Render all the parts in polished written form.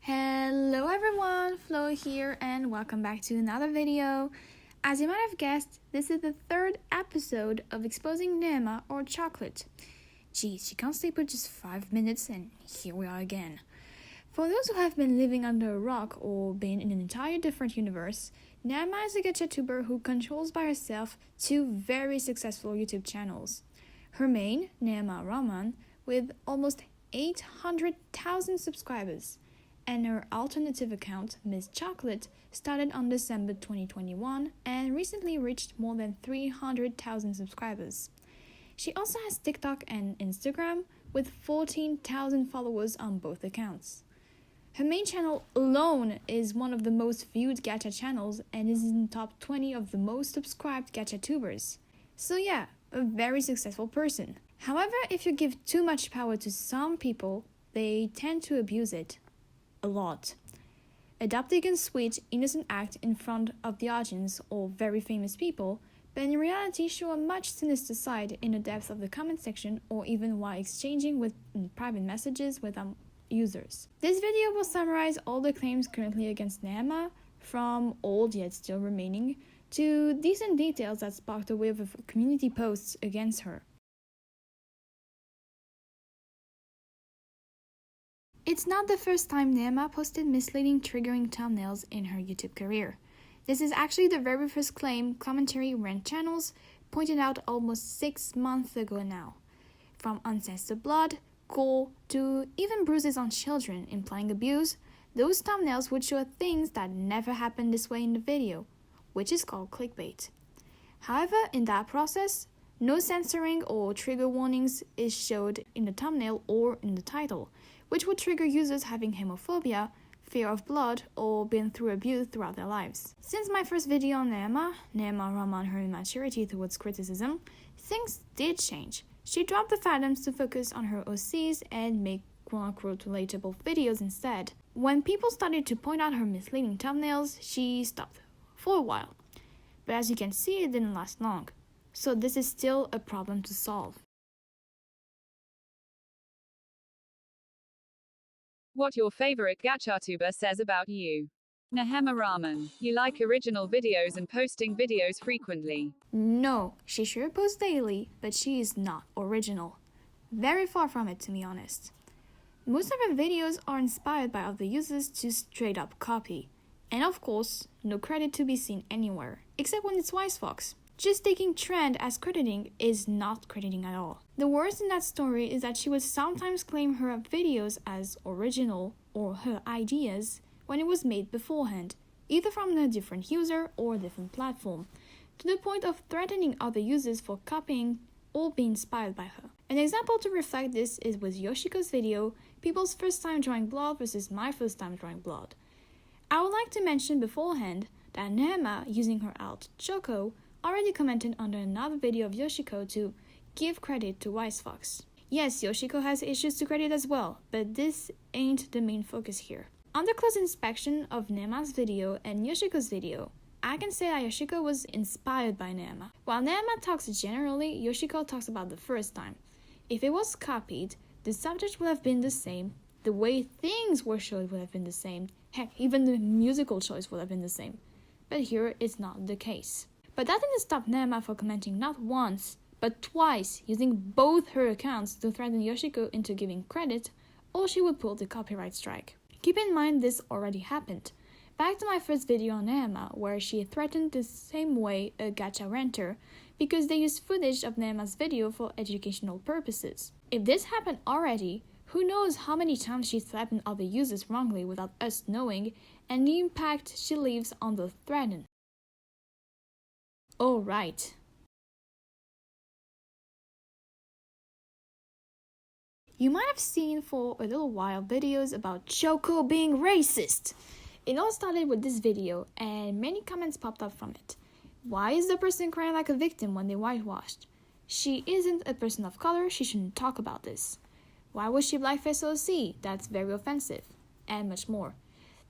Hello everyone, Flo here and welcome back to another video. As you might have guessed, this is the third episode of exposing Nehema or chocolate. Geez, she can't sleep for just 5 minutes and here we are again. For those who have been living under a rock or been in an entire different universe, Nehema is a gacha-tuber who controls by herself two very successful YouTube channels. Her main, Nehema Raman, with almost 800,000 subscribers, and her alternative account, Miss Chocolate, started on December 2021 and recently reached more than 300,000 subscribers. She also has TikTok and Instagram with 14,000 followers on both accounts. Her main channel alone is one of the most viewed gacha channels and is in the top 20 of the most subscribed gacha tubers. So yeah, a very successful person. However, if you give too much power to some people, they tend to abuse it. A lot. Adopting a sweet, innocent act in front of the audience or very famous people, but in reality show a much sinister side in the depths of the comment section or even while exchanging with private messages with users. This video will summarize all the claims currently against Nehema, from old yet still remaining, to decent details that sparked a wave of community posts against her. It's not the first time Nehema posted misleading, triggering thumbnails in her YouTube career. This is actually the very first claim commentary rant channels pointed out almost 6 months ago now. From uncensored blood, gore, to even bruises on children implying abuse, those thumbnails would show things that never happened this way in the video, which is called clickbait. However, in that process, no censoring or trigger warnings is showed in the thumbnail or in the title, which would trigger users having homophobia, fear of blood, or been through abuse throughout their lives. Since my first video on Nehema Raman, her immaturity towards criticism, things did change. She dropped the fandoms to focus on her OCs and make quote-unquote relatable videos instead. When people started to point out her misleading thumbnails, she stopped for a while. But as you can see, it didn't last long. So this is still a problem to solve. What your favorite gachatuber says about you. Nehema Raman. You like original videos and posting videos frequently. No, she sure posts daily, but she is not original. Very far from it, to be honest. Most of her videos are inspired by other users to straight up copy. And of course, no credit to be seen anywhere, except when it's WiseFox. Just taking trend as crediting is not crediting at all. The worst in that story is that she would sometimes claim her videos as original or her ideas when it was made beforehand, either from a different user or a different platform, to the point of threatening other users for copying or being inspired by her. An example to reflect this is with Yoshiko's video, People's First Time Drawing Blood versus My First Time Drawing Blood. I would like to mention beforehand that Nehema, using her alt Choco, already commented under another video of Yoshiko to give credit to WiseFox. Yes, Yoshiko has issues to credit as well, but this ain't the main focus here. On the close inspection of Nehema's video and Yoshiko's video, I can say that Yoshiko was inspired by Nehema. While Nehema talks generally, Yoshiko talks about the first time. If it was copied, the subject would have been the same, the way things were showed would have been the same, heck, even the musical choice would have been the same. But here it's not the case. But that didn't stop Nehema from commenting not once, but twice, using both her accounts to threaten Yoshiko into giving credit, or she would pull the copyright strike. Keep in mind this already happened. Back to my first video on Nehema, where she threatened the same way a gacha renter, because they used footage of Nehema's video for educational purposes. If this happened already, who knows how many times she threatened other users wrongly without us knowing, and the impact she leaves on the threatened. Oh, right. You might have seen for a little while videos about Choco being racist. It all started with this video and many comments popped up from it. Why is the person crying like a victim when they whitewashed? She isn't a person of color, she shouldn't talk about this. Why was she blackface OC? That's very offensive. And much more.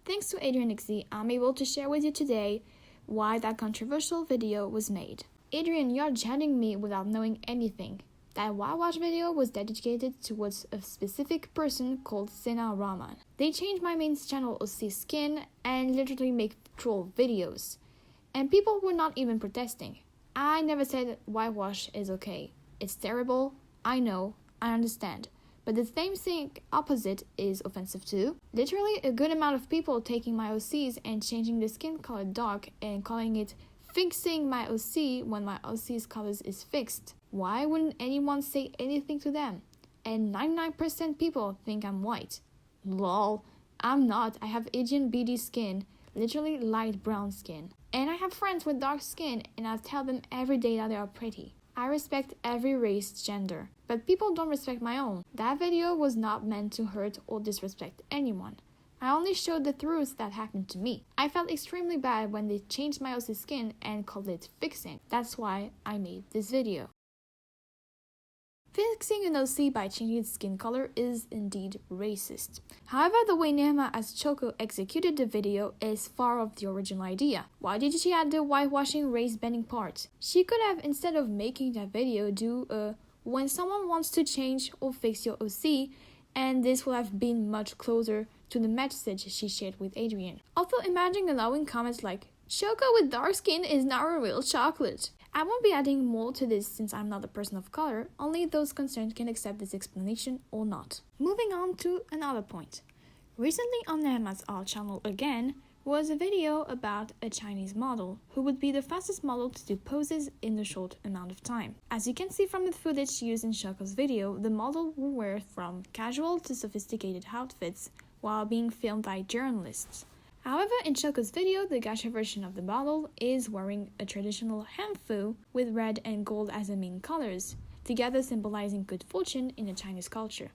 Thanks to Adrian Nixie, I'm able to share with you today why that controversial video was made. Adrian, you're judging me without knowing anything. That whitewash video was dedicated towards a specific person called Sena Rahman. They changed my main channel OC skin and literally make troll videos. And people were not even protesting. I never said whitewash is okay. It's terrible. I know. I understand. But the same thing opposite is offensive too. Literally a good amount of people taking my OCs and changing the skin color dark and calling it fixing my OC when my OC's colors is fixed. Why wouldn't anyone say anything to them? And 99% people think I'm white. Lol, I'm not. I have Asian BD skin, literally light brown skin. And I have friends with dark skin and I tell them every day that they are pretty. I respect every race, gender, but people don't respect my own. That video was not meant to hurt or disrespect anyone. I only showed the truth that happened to me. I felt extremely bad when they changed my OC skin and called it fixing. That's why I made this video. Fixing an OC by changing its skin color is indeed racist. However, the way Nehema as Choco executed the video is far off the original idea. Why did she add the whitewashing race bending part? She could have, instead of making that video, do a when someone wants to change or fix your OC, and this would have been much closer to the message she shared with Adrian. Also, imagine allowing comments like, Choco with dark skin is not a real chocolate. I won't be adding more to this since I'm not a person of color, only those concerned can accept this explanation or not. Moving on to another point. Recently on Nehema's art channel again was a video about a Chinese model who would be the fastest model to do poses in a short amount of time. As you can see from the footage used in Choco's video, the model will wear from casual to sophisticated outfits while being filmed by journalists. However, in Choco's video, the gacha version of the model is wearing a traditional hanfu with red and gold as the main colors, together symbolizing good fortune in the Chinese culture.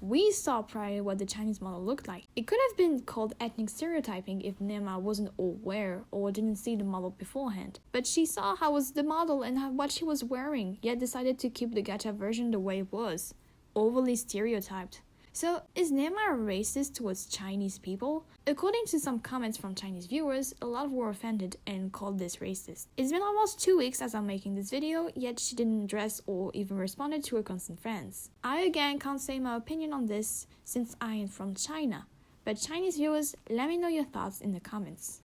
We saw prior what the Chinese model looked like. It could have been called ethnic stereotyping if Nehema wasn't aware or didn't see the model beforehand. But she saw how was the model and what she was wearing, yet decided to keep the gacha version the way it was. Overly stereotyped. So, is Nehema racist towards Chinese people? According to some comments from Chinese viewers, a lot were offended and called this racist. It's been almost 2 weeks as I'm making this video, yet she didn't address or even responded to her constant friends. I again can't say my opinion on this since I am from China, but Chinese viewers, let me know your thoughts in the comments.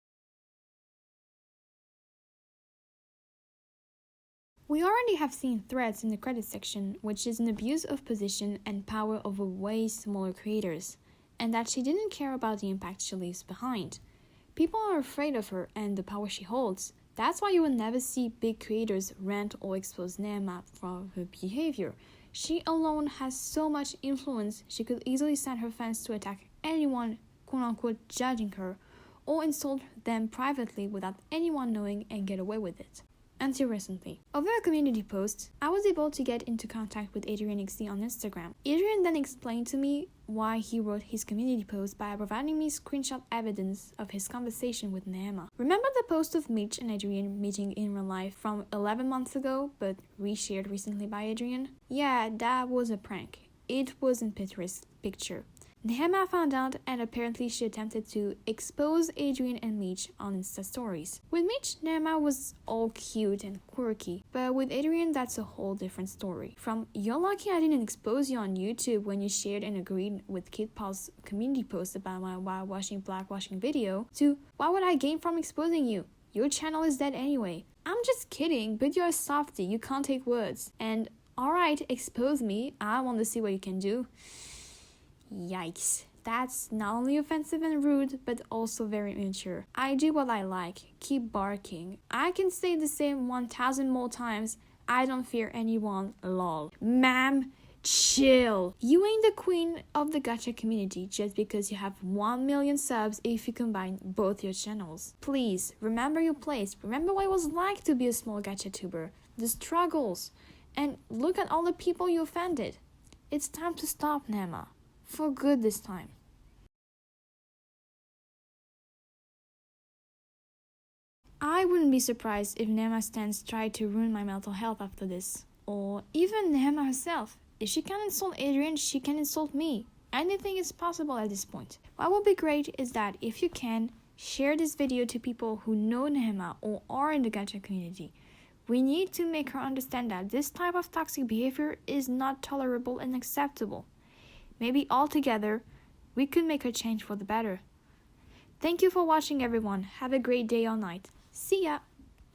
We already have seen threads in the credits section, which is an abuse of position and power over way smaller creators, and that she didn't care about the impact she leaves behind. People are afraid of her and the power she holds. That's why you will never see big creators rant or expose Nehema for her behavior. She alone has so much influence, she could easily send her fans to attack anyone, quote-unquote, judging her, or insult them privately without anyone knowing and get away with it. Until recently. Over a community post, I was able to get into contact with Adrian XD on Instagram. Adrian then explained to me why he wrote his community post by providing me screenshot evidence of his conversation with Nehema. Remember the post of Mitch and Adrian meeting in real life from 11 months ago, but reshared recently by Adrian? Yeah, that was a prank. It wasn't Pinterest picture. Nehema found out and apparently she attempted to expose Adrian and Mitch on Insta stories. With Mitch, Nehema was all cute and quirky, but with Adrian that's a whole different story. From you're lucky I didn't expose you on YouTube when you shared and agreed with Kid Paul's community post about my whitewashing blackwashing video, to why would I gain from exposing you? Your channel is dead anyway. I'm just kidding, but you're a softie, you can't take words. And alright, expose me, I want to see what you can do. Yikes. That's not only offensive and rude, but also very immature. I do what I like. Keep barking. I can say the same 1,000 more times. I don't fear anyone. Lol. Ma'am, chill. You ain't the queen of the gacha community just because you have 1 million subs if you combine both your channels. Please, remember your place. Remember what it was like to be a small gacha tuber. The struggles. And look at all the people you offended. It's time to stop, Nehema. For good this time. I wouldn't be surprised if Nehema stands try to ruin my mental health after this. Or even Nehema herself. If she can insult Adrian, she can insult me. Anything is possible at this point. What would be great is that if you can, share this video to people who know Nehema or are in the gacha community. We need to make her understand that this type of toxic behavior is not tolerable and acceptable. Maybe altogether, we could make a change for the better. Thank you for watching, everyone. Have a great day or night. See ya!